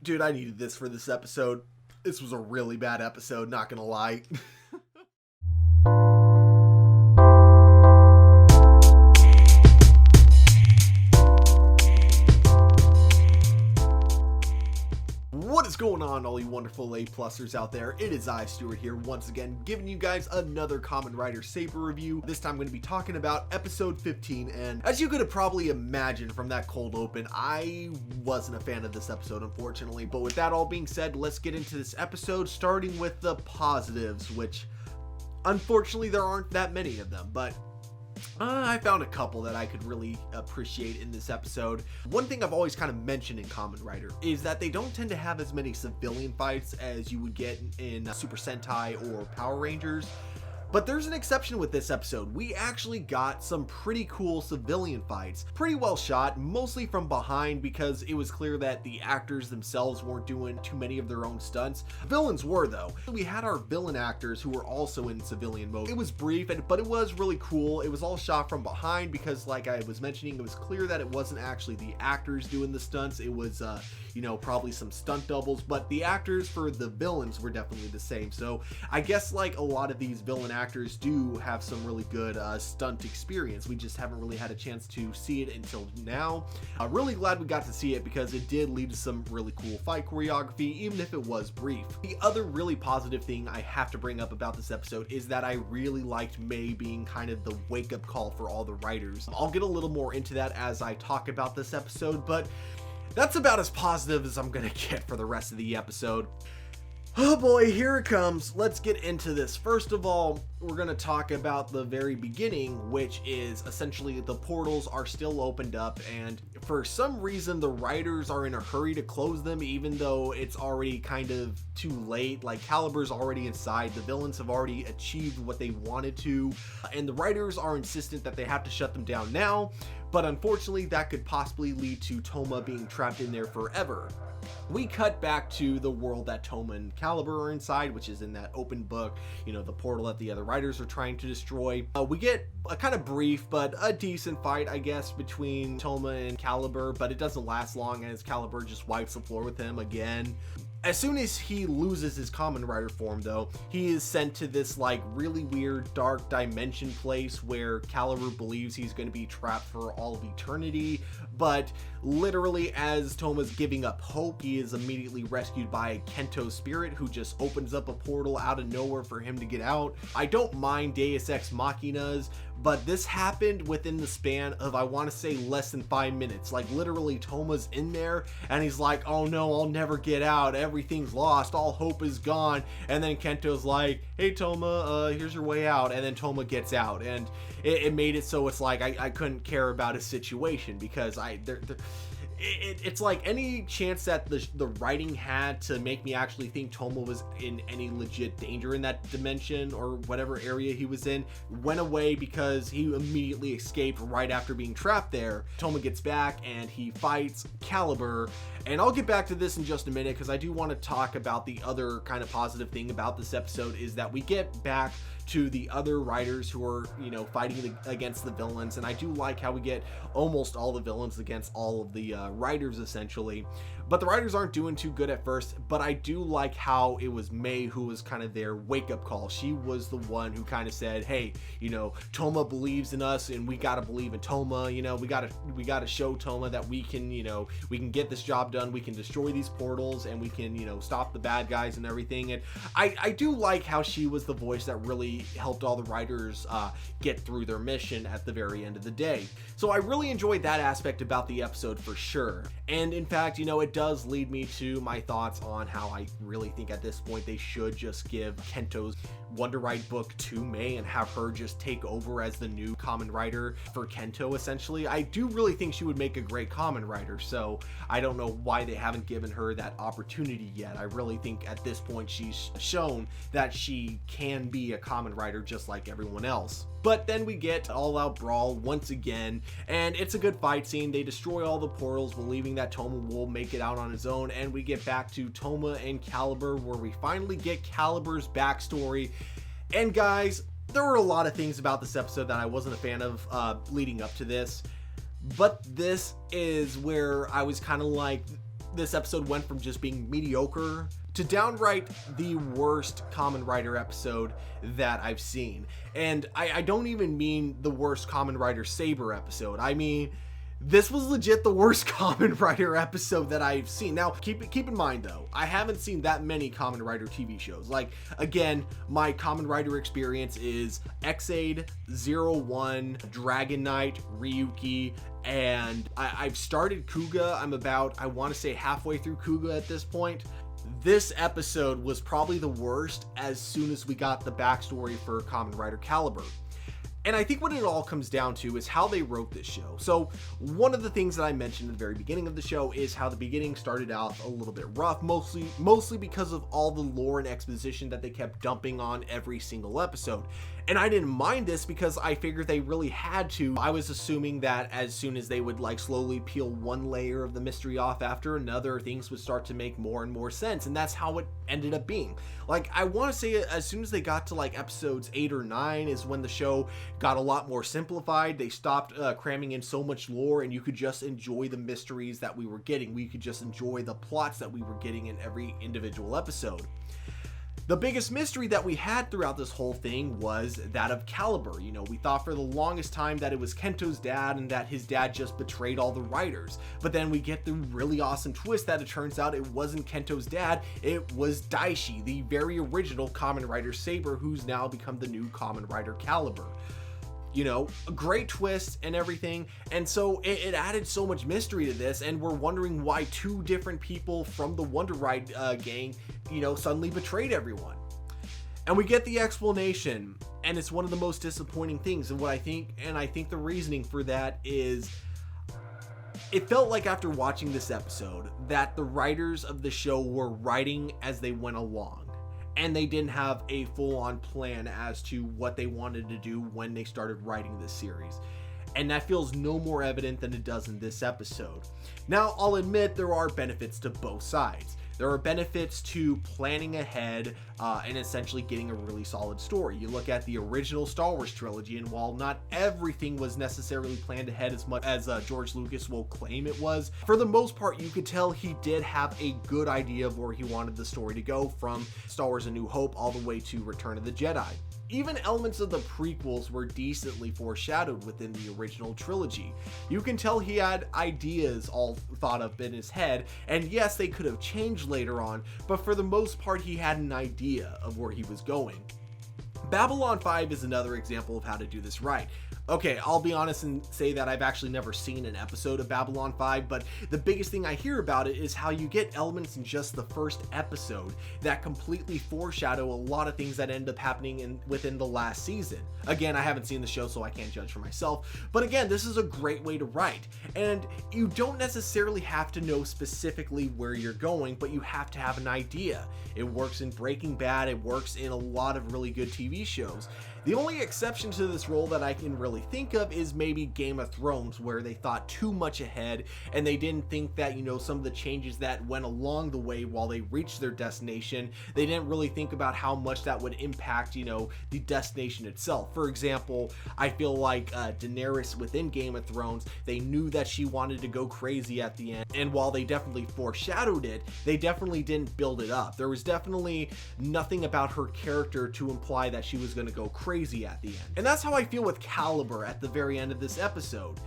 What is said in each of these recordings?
Dude, I needed this for this episode. This was a really bad episode, not gonna lie. What is going on, all you wonderful A-plusers out there? It is I, Stuart, here once again, giving you guys another Kamen Rider Saber review. This time I'm going to be talking about episode 15, and as you could have probably imagined from that cold open, I wasn't a fan of this episode, unfortunately. But with that all being said, let's get into this episode, starting with the positives, which, unfortunately, there aren't that many of them, but I found a couple that I could really appreciate in this episode. One thing I've always kind of mentioned in Kamen Rider is that they don't tend to have as many civilian fights as you would get in Super Sentai or Power Rangers. But there's an exception with this episode. We actually got some pretty cool civilian fights. Pretty well shot, mostly from behind because it was clear that the actors themselves weren't doing too many of their own stunts. Villains were, though. We had our villain actors who were also in civilian mode. It was brief, but it was really cool. It was all shot from behind because, like I was mentioning, it was clear that it wasn't actually the actors doing the stunts. It was, probably some stunt doubles, but the actors for the villains were definitely the same. So I guess like a lot of these villain actors do have some really good stunt experience. We just haven't really had a chance to see it until now. Really glad we got to see it because it did lead to some really cool fight choreography, even if it was brief. The other really positive thing I have to bring up about this episode is that I really liked May being kind of the wake-up call for all the writers. I'll get a little more into that as I talk about this episode, but that's about as positive as I'm gonna get for the rest of the episode. Oh boy, here it comes. Let's get into this. First of all, we're going to talk about the very beginning, which is essentially the portals are still opened up, and for some reason the writers are in a hurry to close them, even though it's already kind of too late. Like, Calibur's already inside, the villains have already achieved what they wanted to, and the writers are insistent that they have to shut them down now, but unfortunately that could possibly lead to Touma being trapped in there forever. We cut back to the world that Touma and Calibur are inside, which is in that open book, the portal that the other writers are trying to destroy. We get a kind of brief but a decent fight, I guess, between Touma and Calibur, but it doesn't last long as Calibur just wipes the floor with him again. As soon as he loses his Kamen Rider form, though, he is sent to this like really weird dark dimension place where Calibur believes he's going to be trapped for all of eternity, but literally as Touma's giving up hope, he is immediately rescued by Kento's spirit, who just opens up a portal out of nowhere for him to get out. I don't mind Deus Ex Machinas, but this happened within the span of, I want to say, less than 5 minutes. Like, literally, Touma's in there, and he's like, oh no, I'll never get out, everything's lost, all hope is gone, and then Kento's like, hey Touma, here's your way out, and then Touma gets out, and it made it so it's like, I couldn't care about his situation, because it's like any chance that the writing had to make me actually think Touma was in any legit danger in that dimension or whatever area he was in went away because he immediately escaped right after being trapped there. Touma gets back and he fights Calibur, and I'll get back to this in just a minute because I do want to talk about the other kind of positive thing about this episode is that we get back to the other writers who are, fighting against the villains, and I do like how we get almost all the villains against all of the writers, essentially. But the writers aren't doing too good at first, but I do like how it was May who was kind of their wake-up call. She was the one who kind of said, hey, Touma believes in us, and we gotta believe in Touma, we gotta show Touma that we can get this job done, we can destroy these portals, and we can, stop the bad guys and everything. And I do like how she was the voice that really helped all the writers get through their mission at the very end of the day. So I really enjoyed that aspect about the episode for sure. And in fact, it does lead me to my thoughts on how I really think at this point they should just give Kento's Wonder Ride book to May and have her just take over as the new Kamen Rider for Kento, essentially. I do really think she would make a great Kamen Rider, so I don't know why they haven't given her that opportunity yet. I really think at this point she's shown that she can be a Kamen Rider just like everyone else. But then we get all-out brawl once again, and it's a good fight scene. They destroy all the portals, believing that Touma will make it out on his own, and we get back to Touma and Calibur, where we finally get Calibur's backstory. And guys, there were a lot of things about this episode that I wasn't a fan of leading up to this. But this is where I was kind of like, this episode went from just being mediocre to downright the worst Kamen Rider episode that I've seen. And I don't even mean the worst Kamen Rider Saber episode. I mean, this was legit the worst Kamen Rider episode that I've seen. Now, keep in mind though, I haven't seen that many Kamen Rider TV shows. Like, again, my Kamen Rider experience is X-Aid, 01, Dragon Knight, Ryuki, and I've started Kuga. I'm about, I want to say, halfway through Kuga at this point. This episode was probably the worst as soon as we got the backstory for Kamen Rider Calibur. And I think what it all comes down to is how they wrote this show. So one of the things that I mentioned at the very beginning of the show is how the beginning started out a little bit rough, mostly because of all the lore and exposition that they kept dumping on every single episode. And I didn't mind this because I figured they really had to. I was assuming that as soon as they would like slowly peel one layer of the mystery off after another, things would start to make more and more sense. And that's how it ended up being. Like, I want to say as soon as they got to like episodes 8 or 9 is when the show got a lot more simplified. They stopped cramming in so much lore, and you could just enjoy the mysteries that we were getting. We could just enjoy the plots that we were getting in every individual episode. The biggest mystery that we had throughout this whole thing was that of Calibur. You know, we thought for the longest time that it was Kento's dad and that his dad just betrayed all the writers. But then we get the really awesome twist that it turns out it wasn't Kento's dad, it was Daishi, the very original Kamen Rider Saber, who's now become the new Kamen Rider Calibur. You know, a great twist and everything. And so it added so much mystery to this, and we're wondering why two different people from the Wonder Ride gang, you know, suddenly betrayed everyone. And we get the explanation, and it's one of the most disappointing things. And I think the reasoning for that is, it felt like after watching this episode that the writers of the show were writing as they went along. And they didn't have a full-on plan as to what they wanted to do when they started writing this series. And that feels no more evident than it does in this episode. Now, I'll admit there are benefits to both sides. There are benefits to planning ahead and essentially getting a really solid story. You look at the original Star Wars trilogy, and while not everything was necessarily planned ahead as much as George Lucas will claim it was, for the most part, you could tell he did have a good idea of where he wanted the story to go, from Star Wars A New Hope all the way to Return of the Jedi. Even elements of the prequels were decently foreshadowed within the original trilogy. You can tell he had ideas all thought of in his head, and yes, they could have changed later on, but for the most part, he had an idea of where he was going. Babylon 5 is another example of how to do this right. Okay, I'll be honest and say that I've actually never seen an episode of Babylon 5, but the biggest thing I hear about it is how you get elements in just the first episode that completely foreshadow a lot of things that end up happening within the last season. Again, I haven't seen the show, so I can't judge for myself, but again, this is a great way to write, and you don't necessarily have to know specifically where you're going, but you have to have an idea. It works in Breaking Bad, it works in a lot of really good TV shows. The only exception to this rule that I can really think of is maybe Game of Thrones, where they thought too much ahead and they didn't think that, you know, some of the changes that went along the way while they reached their destination, they didn't really think about how much that would impact, you know, the destination itself. For example, I feel like Daenerys within Game of Thrones, they knew that she wanted to go crazy at the end, and while they definitely foreshadowed it, they definitely didn't build it up. There was definitely nothing about her character to imply that she was going to go crazy at the end. And that's how I feel with Calibur at the very end of this episode.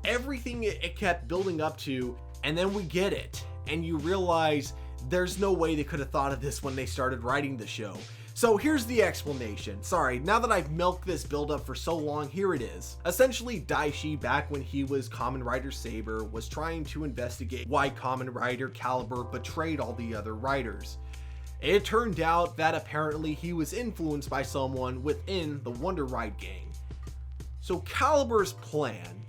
Everything it kept building up to, and then we get it, and you realize there's no way they could have thought of this when they started writing the show. So here's the explanation. Sorry, now that I've milked this build up for so long, here it is. Essentially, Daishi, back when he was Kamen Rider Saber, was trying to investigate why Kamen Rider Calibur betrayed all the other writers. It turned out that apparently he was influenced by someone within the Wonder Ride gang. So Calibur's plan,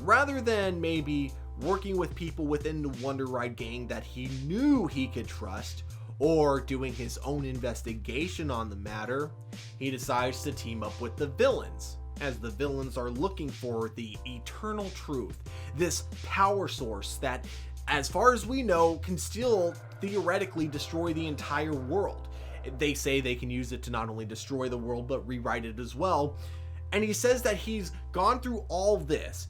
rather than maybe working with people within the Wonder Ride gang that he knew he could trust, or doing his own investigation on the matter, he decides to team up with the villains, as the villains are looking for the eternal truth, this power source that, as far as we know, can still theoretically destroy the entire world. They say they can use it to not only destroy the world, but rewrite it as well. And he says that he's gone through all this,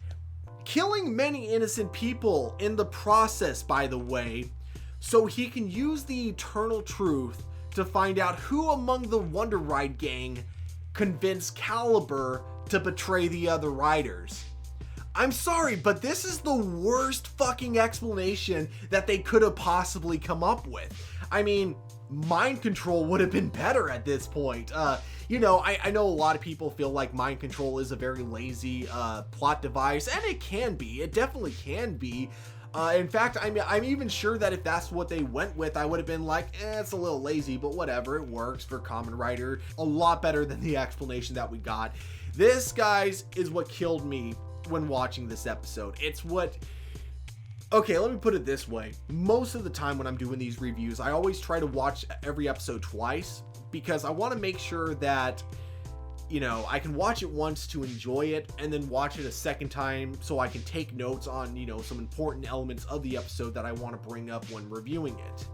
killing many innocent people in the process, by the way, so he can use the eternal truth to find out who among the Wonder Ride gang convinced Calibur to betray the other riders. I'm sorry, but this is the worst fucking explanation that they could have possibly come up with. I mean, mind control would have been better at this point. You know, I know a lot of people feel like mind control is a very lazy plot device, and it can be. It definitely can be. In fact, I'm even sure that if that's what they went with, I would have been like, it's a little lazy, but whatever, it works for Kamen Rider. A lot better than the explanation that we got. This, guys, is what killed me when watching this episode. It's what... Okay, let me put it this way. Most of the time when I'm doing these reviews, I always try to watch every episode twice because I want to make sure that, you know, I can watch it once to enjoy it and then watch it a second time so I can take notes on, you know, some important elements of the episode that I want to bring up when reviewing it.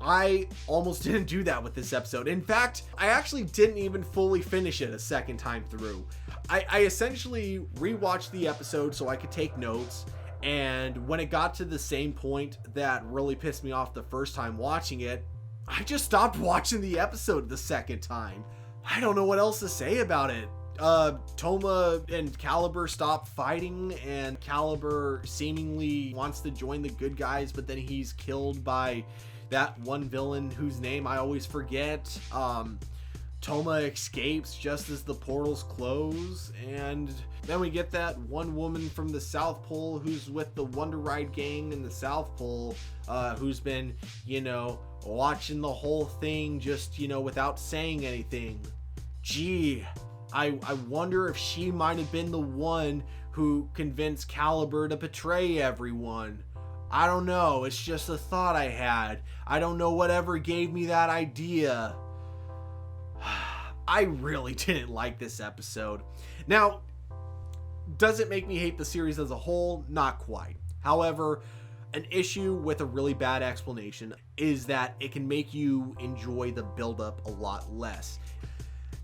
I almost didn't do that with this episode. In fact, I actually didn't even fully finish it a second time through. I essentially rewatched the episode so I could take notes, and when it got to the same point that really pissed me off the first time watching it, I just stopped watching the episode the second time. I don't know what else to say about it. Touma and Calibur stop fighting, and Calibur seemingly wants to join the good guys, but then he's killed by that one villain whose name I always forget. Touma escapes just as the portals close, and then we get that one woman from the South Pole who's with the Wonder Ride gang in the South Pole, who's been, you know, watching the whole thing just, you know, without saying anything. Gee, I wonder if she might have been the one who convinced Calibur to betray everyone. I don't know, it's just a thought I had. I don't know whatever gave me that idea. I really didn't like this episode. Now, does it make me hate the series as a whole? Not quite. However, an issue with a really bad explanation is that it can make you enjoy the build-up a lot less.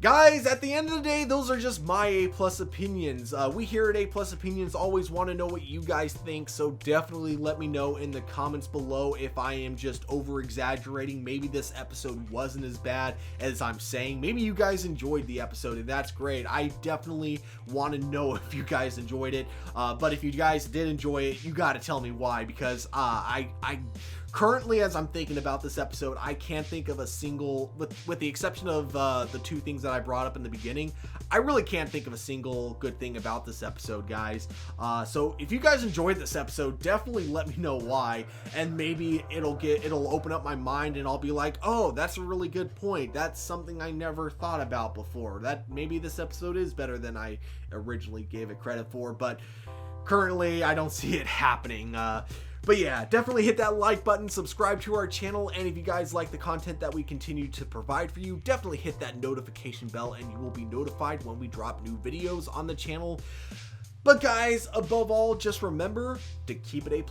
Guys, at the end of the day, those are just my A+ opinions. We here at A+ Opinions always want to know what you guys think, so definitely let me know in the comments below if I am just over-exaggerating. Maybe this episode wasn't as bad as I'm saying. Maybe you guys enjoyed the episode, and that's great. I definitely want to know if you guys enjoyed it, but if you guys did enjoy it, you got to tell me why, because I currently, as I'm thinking about this episode, I can't think of a single, with the exception of the two things that I brought up in the beginning, I really can't think of a single good thing about this episode, guys. So if you guys enjoyed this episode, definitely let me know why, and maybe it'll open up my mind, and I'll be like, oh, that's a really good point. That's something I never thought about before. That maybe this episode is better than I originally gave it credit for, but currently I don't see it happening. But yeah, definitely hit that like button, subscribe to our channel, and if you guys like the content that we continue to provide for you, definitely hit that notification bell and you will be notified when we drop new videos on the channel. But guys, above all, just remember to keep it A+.